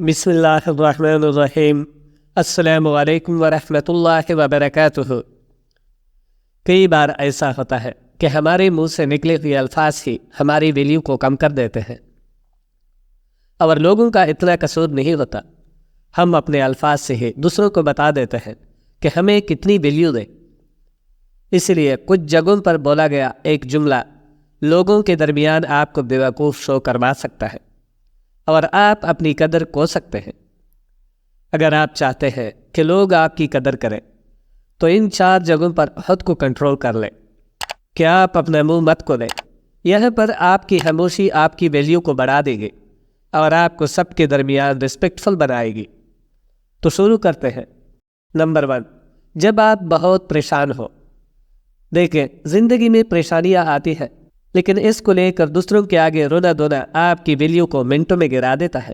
بسم اللہ الرحمن الرحیم۔ السلام علیکم ورحمۃ اللہ وبرکاتہ۔ کئی بار ایسا ہوتا ہے کہ ہمارے منہ سے نکلے ہوئے الفاظ ہی ہماری ویلیو کو کم کر دیتے ہیں، اور لوگوں کا اتنا قصور نہیں ہوتا۔ ہم اپنے الفاظ سے ہی دوسروں کو بتا دیتے ہیں کہ ہمیں کتنی ویلیو دیں۔ اس لیے کچھ جگہوں پر بولا گیا ایک جملہ لوگوں کے درمیان آپ کو بیوقوف شو کروا سکتا ہے، اور آپ اپنی قدر کھو سکتے ہیں۔ اگر آپ چاہتے ہیں کہ لوگ آپ کی قدر کریں تو ان 4 جگہوں پر خود کو کنٹرول کر لیں کہ آپ اپنا منہ مت کھولیں۔ یہاں پر آپ کی خاموشی آپ کی ویلیو کو بڑھا دے گی اور آپ کو سب کے درمیان ریسپیکٹفل بنائے گی۔ تو شروع کرتے ہیں۔ نمبر 1، جب آپ بہت پریشان ہو۔ دیکھیں، زندگی میں پریشانیاں آتی ہیں، لیکن اس کو لے کر دوسروں کے آگے رونا دھونا آپ کی ویلیو کو منٹوں میں گرا دیتا ہے۔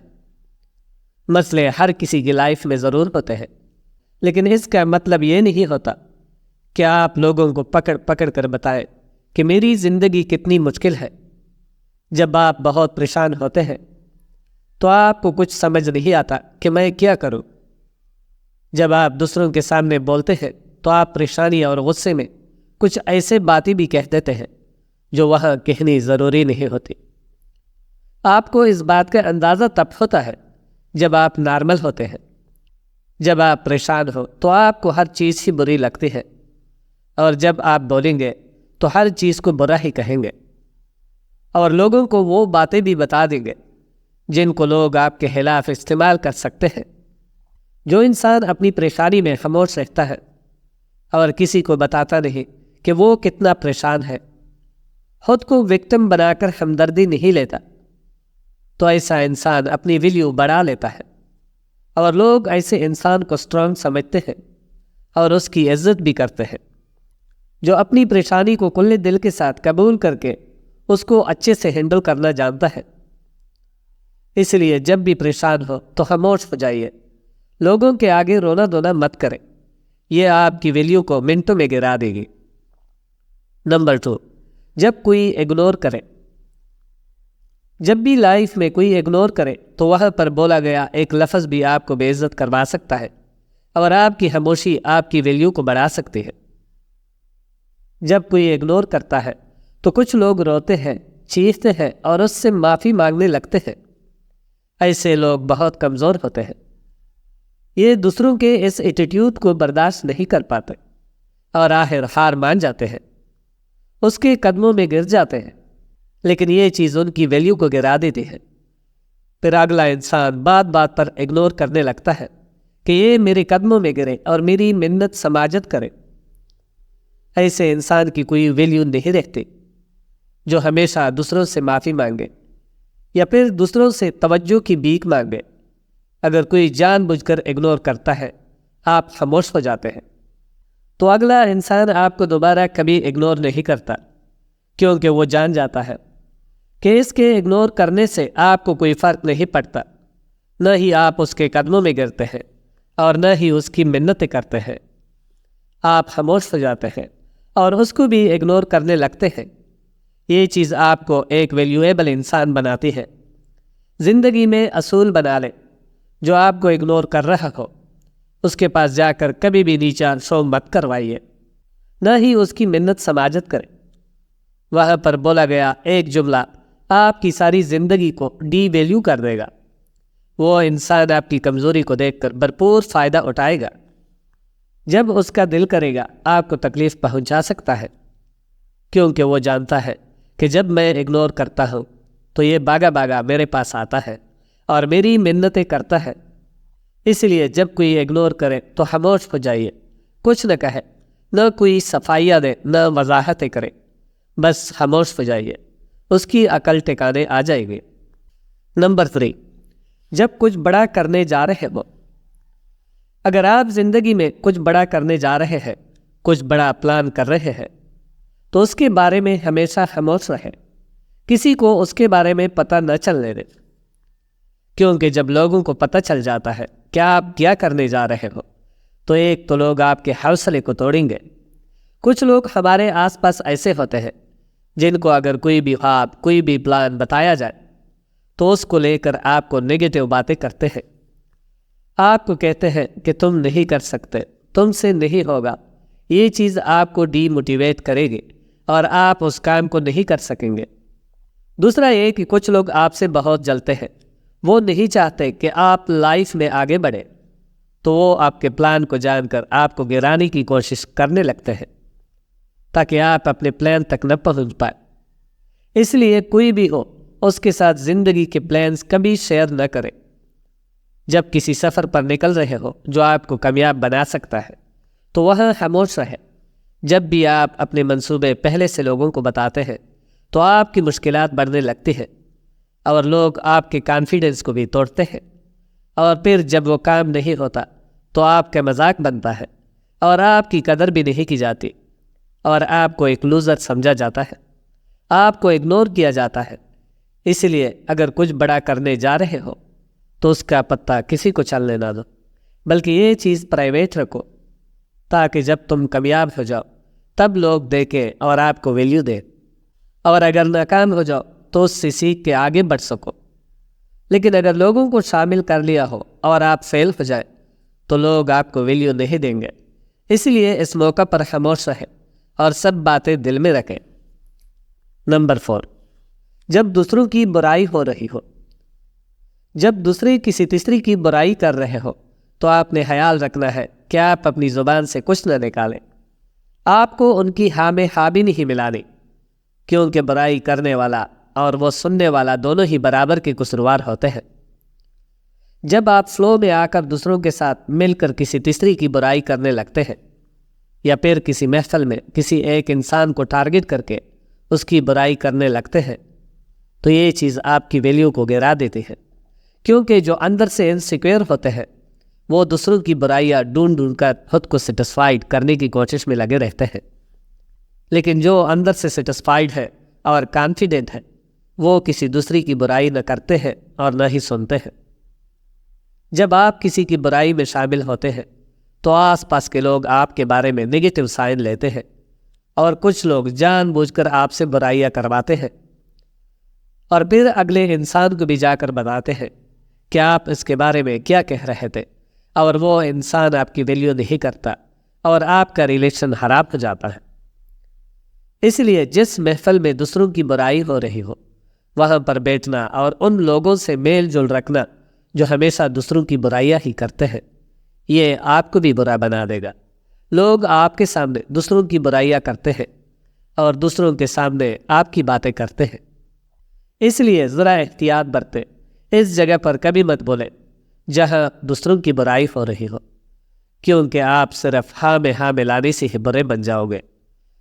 مسئلے ہر کسی کی لائف میں ضرور ہوتے ہیں، لیکن اس کا مطلب یہ نہیں ہوتا کہ آپ لوگوں کو پکڑ پکڑ کر بتائیں کہ میری زندگی کتنی مشکل ہے۔ جب آپ بہت پریشان ہوتے ہیں تو آپ کو کچھ سمجھ نہیں آتا کہ میں کیا کروں۔ جب آپ دوسروں کے سامنے بولتے ہیں تو آپ پریشانی اور غصے میں کچھ ایسے باتیں بھی کہہ دیتے ہیں جو وہاں کہنی ضروری نہیں ہوتی۔ آپ کو اس بات کا اندازہ تب ہوتا ہے جب آپ نارمل ہوتے ہیں۔ جب آپ پریشان ہو تو آپ کو ہر چیز ہی بری لگتی ہے، اور جب آپ بولیں گے تو ہر چیز کو برا ہی کہیں گے، اور لوگوں کو وہ باتیں بھی بتا دیں گے جن کو لوگ آپ کے خلاف استعمال کر سکتے ہیں۔ جو انسان اپنی پریشانی میں خاموش رہتا ہے اور کسی کو بتاتا نہیں کہ وہ کتنا پریشان ہے، خود کو وکٹم بنا کر ہمدردی نہیں لیتا، تو ایسا انسان اپنی ویلیو بڑھا لیتا ہے، اور لوگ ایسے انسان کو اسٹرانگ سمجھتے ہیں اور اس کی عزت بھی کرتے ہیں۔ جو اپنی پریشانی کو کھلے دل کے ساتھ قبول کر کے اس کو اچھے سے ہینڈل کرنا جانتا ہے۔ اس لیے جب بھی پریشان ہو تو خاموش ہو جائیے، لوگوں کے آگے رونا دھونا مت کریں، یہ آپ کی ویلیو کو منٹوں میں گرا دے گی۔ نمبر 2، جب کوئی اگنور کرے۔ جب بھی لائف میں کوئی اگنور کرے تو وہاں پر بولا گیا ایک لفظ بھی آپ کو بے عزت کروا سکتا ہے، اور آپ کی خاموشی آپ کی ویلیو کو بڑھا سکتی ہے۔ جب کوئی اگنور کرتا ہے تو کچھ لوگ روتے ہیں، چیختے ہیں اور اس سے معافی مانگنے لگتے ہیں۔ ایسے لوگ بہت کمزور ہوتے ہیں، یہ دوسروں کے اس ایٹیٹیوڈ کو برداشت نہیں کر پاتے اور آخر ہار مان جاتے ہیں، اس کے قدموں میں گر جاتے ہیں، لیکن یہ چیز ان کی ویلیو کو گرا دیتی ہے۔ پھر اگلا انسان بات بات پر اگنور کرنے لگتا ہے کہ یہ میرے قدموں میں گرے اور میری منت سماجت کرے۔ ایسے انسان کی کوئی ویلیو نہیں رہتی، جو ہمیشہ دوسروں سے معافی مانگے یا پھر دوسروں سے توجہ کی بھیک مانگے۔ اگر کوئی جان بوجھ کر اگنور کرتا ہے، آپ خاموش ہو جاتے ہیں، تو اگلا انسان آپ کو دوبارہ کبھی اگنور نہیں کرتا، کیونکہ وہ جان جاتا ہے کہ اس کے اگنور کرنے سے آپ کو کوئی فرق نہیں پڑتا، نہ ہی آپ اس کے قدموں میں گرتے ہیں اور نہ ہی اس کی منتیں کرتے ہیں۔ آپ خاموش ہو جاتے ہیں اور اس کو بھی اگنور کرنے لگتے ہیں۔ یہ چیز آپ کو ایک ویلیویبل انسان بناتی ہے۔ زندگی میں اصول بنا لیں، جو آپ کو اگنور کر رہا ہو اس کے پاس جا کر کبھی بھی نیچا شو مت کروائیے، نہ ہی اس کی منت سماجت کریں۔ وہاں پر بولا گیا ایک جملہ آپ کی ساری زندگی کو ڈی ویلیو کر دے گا۔ وہ انسان آپ کی کمزوری کو دیکھ کر بھرپور فائدہ اٹھائے گا۔ جب اس کا دل کرے گا آپ کو تکلیف پہنچا سکتا ہے، کیونکہ وہ جانتا ہے کہ جب میں اگنور کرتا ہوں تو یہ بھاگا بھاگا میرے پاس آتا ہے اور میری منتیں کرتا ہے۔ اس لیے جب کوئی اگنور کرے تو خاموش ہو جائیے، کچھ نہ کہے، نہ کوئی صفائیاں دے، نہ وضاحتیں کرے، بس خاموش ہو جائیے، اس کی عقل ٹھکانے آ جائے گی۔ نمبر 3، جب کچھ بڑا کرنے جا رہے ہو۔ اگر آپ زندگی میں کچھ بڑا کرنے جا رہے ہیں، کچھ بڑا پلان کر رہے ہیں، تو اس کے بارے میں ہمیشہ خاموش رہیں، کسی کو اس کے بارے میں پتہ نہ چلنے دیں، کیونکہ جب لوگوں کو پتہ چل جاتا ہے کہ آپ کیا کرنے جا رہے ہو تو ایک تو لوگ آپ کے حوصلے کو توڑیں گے۔ کچھ لوگ ہمارے آس پاس ایسے ہوتے ہیں جن کو اگر کوئی بھی خواب، کوئی بھی پلان بتایا جائے تو اس کو لے کر آپ کو نیگیٹو باتیں کرتے ہیں، آپ کو کہتے ہیں کہ تم نہیں کر سکتے، تم سے نہیں ہوگا، یہ چیز آپ کو ڈی موٹیویٹ کرے گی اور آپ اس کام کو نہیں کر سکیں گے۔ دوسرا یہ کہ کچھ لوگ آپ سے بہت جلتے ہیں، وہ نہیں چاہتے کہ آپ لائف میں آگے بڑھیں، تو وہ آپ کے پلان کو جان کر آپ کو گرانے کی کوشش کرنے لگتے ہیں تاکہ آپ اپنے پلان تک نہ پہنچ پائیں۔ اس لیے کوئی بھی ہو، اس کے ساتھ زندگی کے پلانز کبھی شیئر نہ کریں۔ جب کسی سفر پر نکل رہے ہو جو آپ کو کامیاب بنا سکتا ہے تو وہاں خاموش رہیں۔ جب بھی آپ اپنے منصوبے پہلے سے لوگوں کو بتاتے ہیں تو آپ کی مشکلات بڑھنے لگتی ہیں اور لوگ آپ کے کانفیڈنس کو بھی توڑتے ہیں، اور پھر جب وہ کام نہیں ہوتا تو آپ کا مذاق بنتا ہے اور آپ کی قدر بھی نہیں کی جاتی اور آپ کو ایک لوزر سمجھا جاتا ہے، آپ کو اگنور کیا جاتا ہے۔ اس لیے اگر کچھ بڑا کرنے جا رہے ہو تو اس کا پتہ کسی کو چلنے نہ دو، بلکہ یہ چیز پرائیویٹ رکھو تاکہ جب تم کامیاب ہو جاؤ تب لوگ دیکھیں اور آپ کو ویلیو دیں، اور اگر ناکام ہو جاؤ تو اس سے سیکھ کے آگے بڑھ سکو۔ لیکن اگر لوگوں کو شامل کر لیا ہو اور آپ فیل ہو جائے تو لوگ آپ کو ویلیو نہیں دیں گے۔ اس لیے اس موقع پر خاموش رہیں اور سب باتیں دل میں رکھیں۔ نمبر 4، جب دوسروں کی برائی ہو رہی ہو۔ جب دوسرے کسی تیسری کی برائی کر رہے ہو تو آپ نے خیال رکھنا ہے کہ آپ اپنی زبان سے کچھ نہ نکالیں۔ آپ کو ان کی ہاں میں ہاں بھی نہیں ملانی، کیونکہ برائی کرنے والا اور وہ سننے والا دونوں ہی برابر کے قصوروار ہوتے ہیں۔ جب آپ فلو میں آ کر دوسروں کے ساتھ مل کر کسی تیسری کی برائی کرنے لگتے ہیں یا پھر کسی محفل میں کسی ایک انسان کو ٹارگٹ کر کے اس کی برائی کرنے لگتے ہیں تو یہ چیز آپ کی ویلیو کو گرا دیتی ہے، کیونکہ جو اندر سے انسیکیور ہوتے ہیں وہ دوسروں کی برائیاں ڈھونڈ کر خود کو سیٹسفائیڈ کرنے کی کوشش میں لگے رہتے ہیں، لیکن جو اندر سے سیٹسفائیڈ ہے اور کانفیڈنٹ ہے وہ کسی دوسری کی برائی نہ کرتے ہیں اور نہ ہی سنتے ہیں۔ جب آپ کسی کی برائی میں شامل ہوتے ہیں تو آس پاس کے لوگ آپ کے بارے میں نگیٹو سائن لیتے ہیں، اور کچھ لوگ جان بوجھ کر آپ سے برائیاں کرواتے ہیں اور پھر اگلے انسان کو بھی جا کر بتاتے ہیں کہ آپ اس کے بارے میں کیا کہہ رہے تھے، اور وہ انسان آپ کی ویلیو نہیں کرتا اور آپ کا ریلیشن خراب ہو جاتا ہے۔ اس لیے جس محفل میں دوسروں کی برائی ہو رہی ہو وہاں پر بیٹھنا اور ان لوگوں سے میل جول رکھنا جو ہمیشہ دوسروں کی برائیاں ہی کرتے ہیں، یہ آپ کو بھی برا بنا دے گا۔ لوگ آپ کے سامنے دوسروں کی برائیاں کرتے ہیں اور دوسروں کے سامنے آپ کی باتیں کرتے ہیں، اس لیے ذرا احتیاط برتیں۔ اس جگہ پر کبھی مت بولیں جہاں دوسروں کی برائی ہو رہی ہو، کیونکہ آپ صرف ہاں میں ہاں ملانے سے ہی برے بن جاؤ گے۔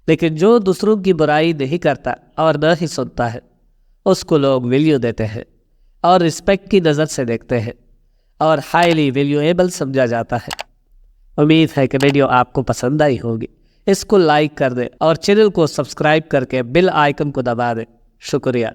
لیکن جو دوسروں کی برائی نہیں کرتا اور نہ ہی سنتا ہے اس کو لوگ ویلیو دیتے ہیں اور رسپیکٹ کی نظر سے دیکھتے ہیں اور ہائیلی ویلیویبل سمجھا جاتا ہے۔ امید ہے کہ ویڈیو آپ کو پسند آئی ہوگی۔ اس کو لائک کر دیں اور چینل کو سبسکرائب کر کے بیل آئیکن کو دبا دیں۔ شکریہ۔